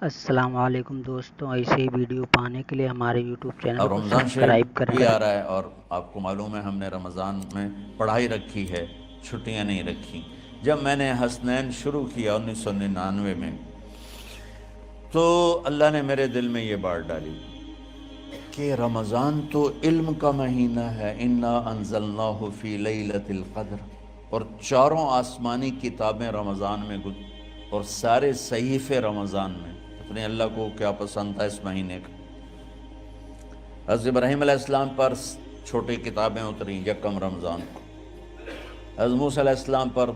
السلام علیکم دوستوں، ایسے ہی ویڈیو پانے کے لیے ہمارے یوٹیوب چینل اب کو رمضان شریف سبسکرائب کریں۔ بھی آ رہا ہے اور آپ کو معلوم ہے ہم نے رمضان میں پڑھائی رکھی ہے، چھٹیاں نہیں رکھی۔ جب میں نے حسنین شروع کیا 1999 میں تو اللہ نے میرے دل میں یہ بات ڈالی کہ رمضان تو علم کا مہینہ ہے، انا انزلناہ فی لیلۃ القدر، اور چاروں آسمانی کتابیں رمضان میں اور سارے صحیفے رمضان میں۔ اپنے اللہ کو کیا پسند تھا اس مہینے کا۔ حضرت ابراہیم علیہ السلام پر چھوٹی کتابیں اتریں یکم رمضان کو، حضرت موسیٰ علیہ السلام پر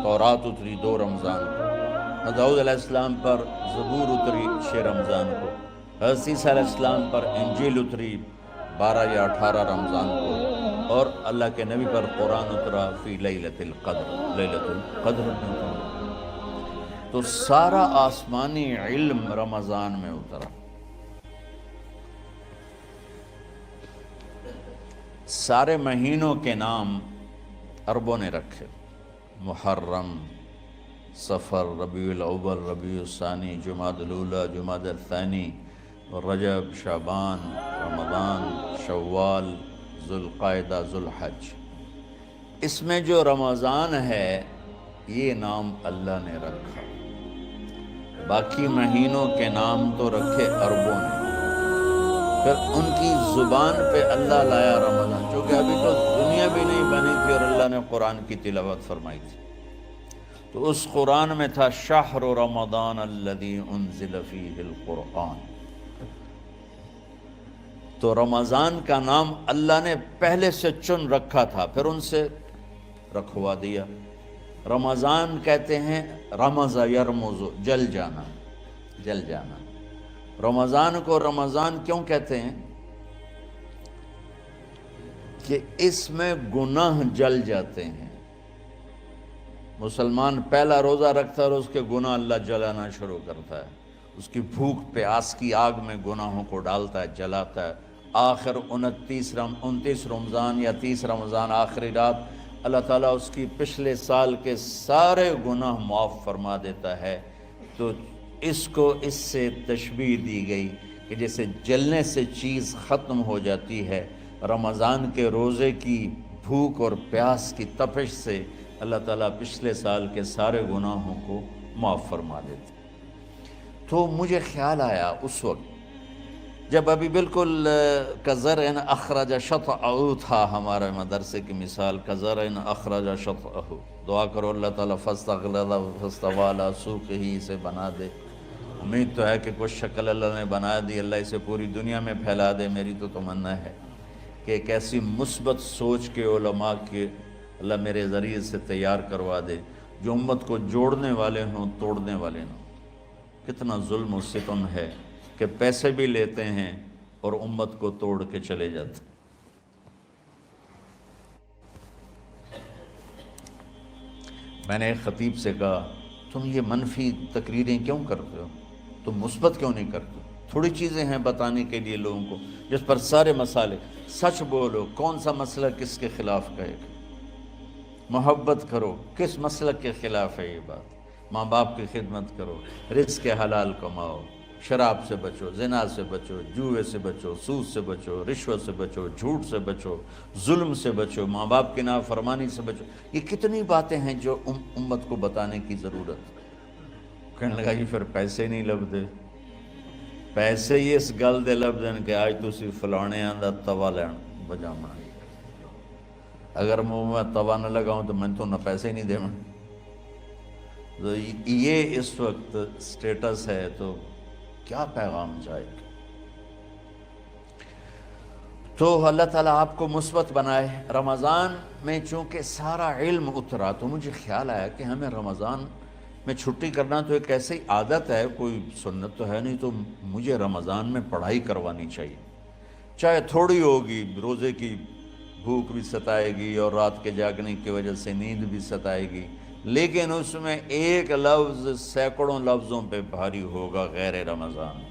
تورات اتری 2 رمضان کو، حضرت داؤد علیہ السلام پر زبور اتری 6 رمضان کو، حضرت عیسیٰ علیہ السلام پر انجیل اتری 12 یا 18 رمضان کو، اور اللہ کے نبی پر قرآن اترا فی لیلۃ القدر، لیلۃ القدر میں اترا۔ تو سارا آسمانی علم رمضان میں اترا۔ سارے مہینوں کے نام عربوں نے رکھے، محرم، صفر، ربیع الاول، ربیع الثانی، جمادی الاولیٰ، جمادی الثانی، رجب، شعبان، رمضان، شوال، ذوالقعدہ، ذوالحج۔ اس میں جو رمضان ہے یہ نام اللہ نے رکھا، باقی مہینوں کے نام تو رکھے عربوں نے۔ پھر ان کی زبان پہ اللہ لایا رمضان، چونکہ ابھی تو دنیا بھی نہیں بنی تھی اور اللہ نے قرآن کی تلاوت فرمائی تھی، تو اس قرآن میں تھا شہر رمضان الذی انزل فیہ القرآن۔ تو رمضان کا نام اللہ نے پہلے سے چن رکھا تھا، پھر ان سے رکھوا دیا۔ رمضان کہتے ہیں رمض یرمز، جل جانا، جل جانا۔ رمضان کو رمضان کیوں کہتے ہیں؟ کہ اس میں گناہ جل جاتے ہیں۔ مسلمان پہلا روزہ رکھتا ہے اور اس کے گناہ اللہ جلانا شروع کرتا ہے، اس کی بھوک پیاس کی آگ میں گناہوں کو ڈالتا ہے، جلاتا ہے۔ آخر 29 رمضان یا 30 رمضان آخری رات اللہ تعالیٰ اس کی پچھلے سال کے سارے گناہ معاف فرما دیتا ہے۔ تو اس کو اس سے تشبیہ دی گئی کہ جیسے جلنے سے چیز ختم ہو جاتی ہے، رمضان کے روزے کی بھوک اور پیاس کی تپش سے اللہ تعالیٰ پچھلے سال کے سارے گناہوں کو معاف فرما دیتے۔ تو مجھے خیال آیا اس وقت جب ابھی بالکل کزرع اخرج شطأہ تھا، ہمارے مدرسے کی مثال کزرع اخرج شطأہ، دعا کرو اللہ تعالیٰ فاستغلظ فاستوی علی سوقہ، اسے بنا دے۔ امید تو ہے کہ کچھ شکل اللہ نے بنا دی، اللہ اسے پوری دنیا میں پھیلا دے۔ میری تو تمنا ہے کہ ایک ایسی مثبت سوچ کے علماء کے اللہ میرے ذریعے سے تیار کروا دے جو امت کو جوڑنے والے ہوں، توڑنے والے ہوں۔ کتنا ظلم و ستم ہے کہ پیسے بھی لیتے ہیں اور امت کو توڑ کے چلے جاتے۔ میں نے ایک خطیب سے کہا تم یہ منفی تقریریں کیوں کرتے ہو، تم مثبت کیوں نہیں کرتے؟ تھوڑی چیزیں ہیں بتانے کے لیے لوگوں کو جس پر سارے مسئلے، سچ بولو، کون سا مسئلہ کس کے خلاف کہے گا، محبت کرو، کس مسلک کے خلاف ہے یہ بات، ماں باپ کی خدمت کرو، رزق حلال کماؤ، شراب سے بچو، زنا سے بچو، جوئے سے بچو، سود سے بچو، رشوت سے بچو، جھوٹ سے بچو، ظلم سے بچو، ماں باپ کی نافرمانی سے بچو۔ یہ کتنی باتیں ہیں جو امت کو بتانے کی ضرورت۔ کہنے لگا یہ پھر پیسے نہیں لبدے، پیسے ہی اس گل دے لبدن کہ آج تسی فلانے آندہ توا لین بجامنا، اگر میں توا نہ لگاؤں تو میں تو نہ پیسے نہیں دے میں۔ تو یہ اس وقت سٹیٹس ہے، تو کیا پیغام جائے گا؟ تو اللہ تعالیٰ آپ کو مثبت بنائے۔ رمضان میں چونکہ سارا علم اترا تو مجھے خیال آیا کہ ہمیں رمضان میں چھٹی کرنا تو ایک ایسی عادت ہے، کوئی سنت تو ہے نہیں، تو مجھے رمضان میں پڑھائی کروانی چاہیے، چاہے تھوڑی ہوگی، روزے کی بھوک بھی ستائے گی اور رات کے جاگنے کی وجہ سے نیند بھی ستائے گی، لیکن اس میں ایک لفظ سینکڑوں لفظوں پہ بھاری ہوگا غیر رمضان۔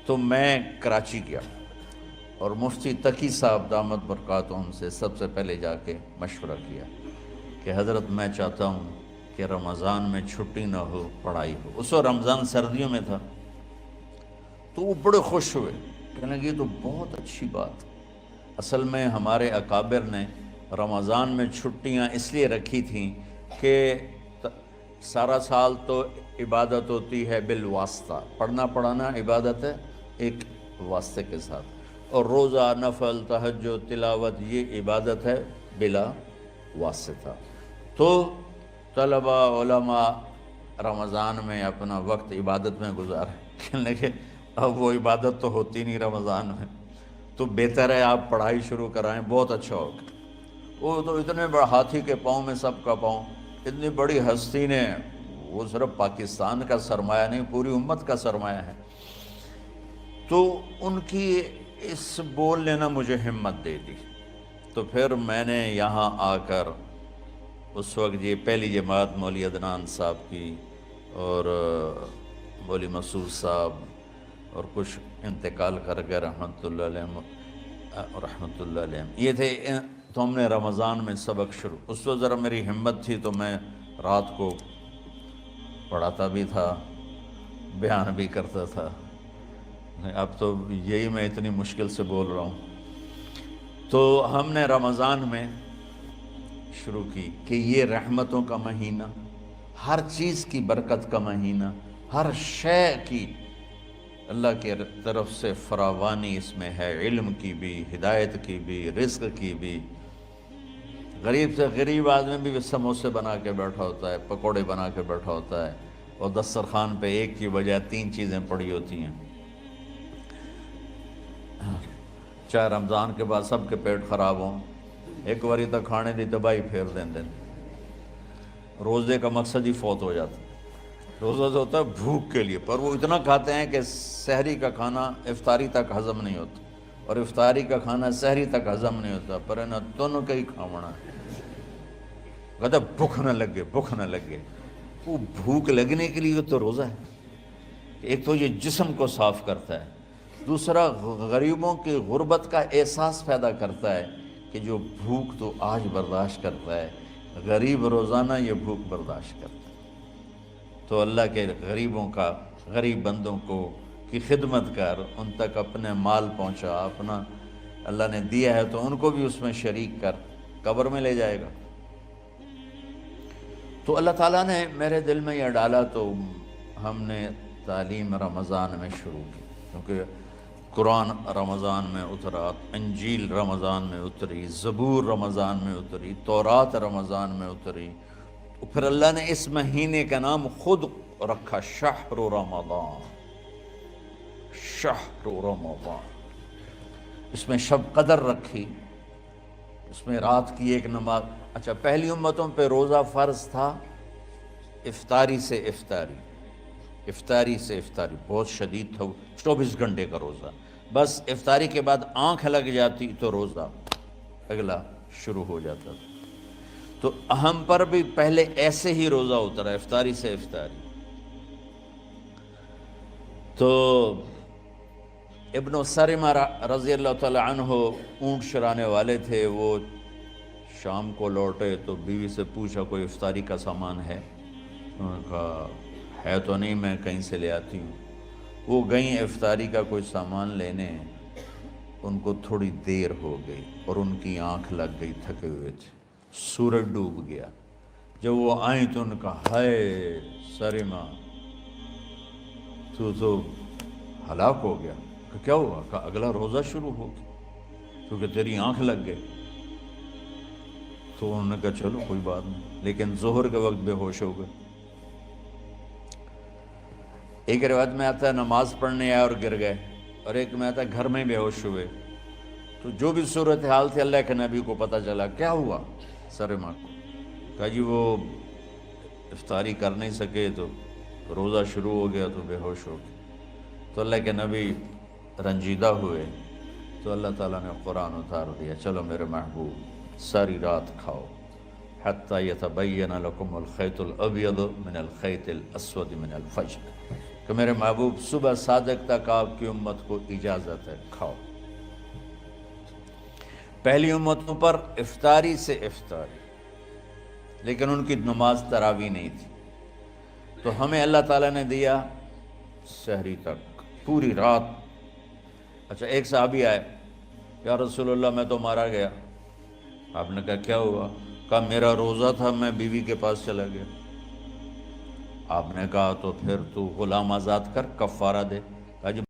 تو میں کراچی گیا اور مفتی تقی صاحب دامت برکاتہم سے سب سے پہلے جا کے مشورہ کیا کہ حضرت میں چاہتا ہوں کہ رمضان میں چھٹی نہ ہو، پڑھائی ہو۔ اس وقت رمضان سردیوں میں تھا، تو وہ بڑے خوش ہوئے، کہنے لگے یہ تو بہت اچھی بات۔ اصل میں ہمارے اکابر نے رمضان میں چھٹیاں اس لیے رکھی تھیں کہ سارا سال تو عبادت ہوتی ہے بالواسطہ، پڑھنا پڑھانا عبادت ہے ایک واسطے کے ساتھ، اور روزہ، نفل، تہجد، تلاوت یہ عبادت ہے بلا واسطہ۔ تو طلبہ، علماء رمضان میں اپنا وقت عبادت میں گزارے، کہنے لگے اب وہ عبادت تو ہوتی نہیں رمضان میں، تو بہتر ہے آپ پڑھائی شروع کرائیں، بہت اچھا ہوگا۔ وہ تو اتنے بڑے ہاتھی کے پاؤں میں سب کا پاؤں، اتنی بڑی ہستی نے، وہ صرف پاکستان کا سرمایہ نہیں پوری امت کا سرمایہ ہے، تو ان کی اس بولنے نے مجھے ہمت دے دی۔ تو پھر میں نے یہاں آ کر اس وقت یہ پہلی جماعت مولوی عدنان صاحب کی اور مولوی مسعود صاحب اور کچھ انتقال کر گئے رحمۃ اللہ علیہ، یہ تھے، تو ہم نے رمضان میں سبق شروع۔ اس وقت ذرا میری ہمت تھی تو میں رات کو پڑھاتا بھی تھا، بیان بھی کرتا تھا، اب تو یہی میں اتنی مشکل سے بول رہا ہوں۔ تو ہم نے رمضان میں شروع کی کہ یہ رحمتوں کا مہینہ، ہر چیز کی برکت کا مہینہ، ہر شے کی اللہ کی طرف سے فراوانی اس میں ہے، علم کی بھی، ہدایت کی بھی، رزق کی بھی۔ غریب سے غریب آدمی بھی سموسے بنا کے بیٹھا ہوتا ہے، پکوڑے بنا کے بیٹھا ہوتا ہے، اور دسترخوان پہ ایک کی بجائے 3 چیزیں پڑی ہوتی ہیں، چاہے رمضان کے بعد سب کے پیٹ خراب ہوں، ایک واری تک کھانے دی تباہی پھیر دیں۔ روزے کا مقصد ہی فوت ہو جاتا ہے۔ روزہ تو ہوتا ہے بھوک کے لیے، پر وہ اتنا کھاتے ہیں کہ سحری کا کھانا افطاری تک ہضم نہیں ہوتا، اور افطاری کا کھانا سحری تک ہضم نہیں ہوتا، پر انہیں دونوں کا ہی کھاونا ہے۔ کہتا بھوک نہ لگے، بھوک نہ لگے۔ وہ بھوک لگنے کے لیے تو روزہ ہے، ایک تو یہ جسم کو صاف کرتا ہے، دوسرا غریبوں کی غربت کا احساس پیدا کرتا ہے کہ جو بھوک تو آج برداشت کرتا ہے، غریب روزانہ یہ بھوک برداشت کرتا ہے۔ تو اللہ کے غریبوں کا، غریب بندوں کو کی خدمت کر، ان تک اپنے مال پہنچا، اپنا اللہ نے دیا ہے تو ان کو بھی اس میں شریک کر، قبر میں لے جائے گا۔ تو اللہ تعالیٰ نے میرے دل میں یہ ڈالا، تو ہم نے تعلیم رمضان میں شروع کی، کیونکہ قرآن رمضان میں اترا، انجیل رمضان میں اتری، زبور رمضان میں اتری، تورات رمضان میں اتری۔ پھر اللہ نے اس مہینے کا نام خود رکھا، شہر رمضان، شہر رمضان۔ اس میں شب قدر رکھی، اس میں رات کی ایک نماز۔ اچھا، پہلی امتوں پہ روزہ فرض تھا افطاری سے افطاری، افطاری سے افطاری، بہت شدید تھا، 24 گھنٹے کا روزہ۔ بس افطاری کے بعد آنکھ لگ جاتی تو روزہ اگلا شروع ہو جاتا تھا۔ تو ہم پر بھی پہلے ایسے ہی روزہ اترا، افطاری سے افطاری۔ تو ابن سرمہ رضی اللہ تعالی عنہ اونٹ چرانے والے تھے، وہ شام کو لوٹے تو بیوی سے پوچھا کوئی افطاری کا سامان ہے؟ انہوں نے کہا ہے تو نہیں، میں کہیں سے لے آتی ہوں۔ وہ گئیں افطاری کا کوئی سامان لینے، ان کو تھوڑی دیر ہو گئی اور ان کی آنکھ لگ گئی، تھکے ہوئے تھے، سورج ڈوب گیا۔ جب وہ آئیں تو ان کا ہائے سرمہ تو ہلاک ہو گیا۔ کہ کیا ہوا؟ کہ اگلا روزہ شروع ہو گیا کیونکہ تیری آنکھ لگ گئی۔ تو انہوں نے کہا چلو کوئی بات نہیں، لیکن ظہر کے وقت بے ہوش ہو گئے۔ ایک روایت میں آتا ہے نماز پڑھنے آئے اور گر گئے، اور ایک میں آتا ہے گھر میں بے ہوش ہوئے۔ تو جو بھی صورتحال تھی اللہ کے نبی کو پتہ چلا۔ کیا ہوا سرمہ کو؟ کہا جی وہ افطاری کر نہیں سکے تو روزہ شروع ہو گیا تو بے ہوش ہو گئے۔ تو اللہ کے نبی رنجیدہ ہوئے، تو اللہ تعالیٰ نے قرآن اتار دیا، چلو میرے محبوب ساری رات کھاؤ، حتیٰ یتبین لکم الخیط الابیض من الخیط الاسود من الفجر، کہ میرے محبوب صبح صادق تک آپ کی امت کو اجازت ہے، کھاؤ۔ پہلی امتوں پر افطاری سے افطاری، لیکن ان کی نماز تراویح نہیں تھی. تو ہمیں اللہ تعالیٰ نے دیا سحری تک، پوری رات. اچھا ایک صحابی آئے، یا رسول اللہ میں تو مارا گیا. آپ نے کہا کیا ہوا؟ کہا میرا روزہ تھا، میں بیوی کے پاس چلا گیا. آپ نے کہا تو پھر تو غلام آزاد کر، کفارہ دے. کہا جی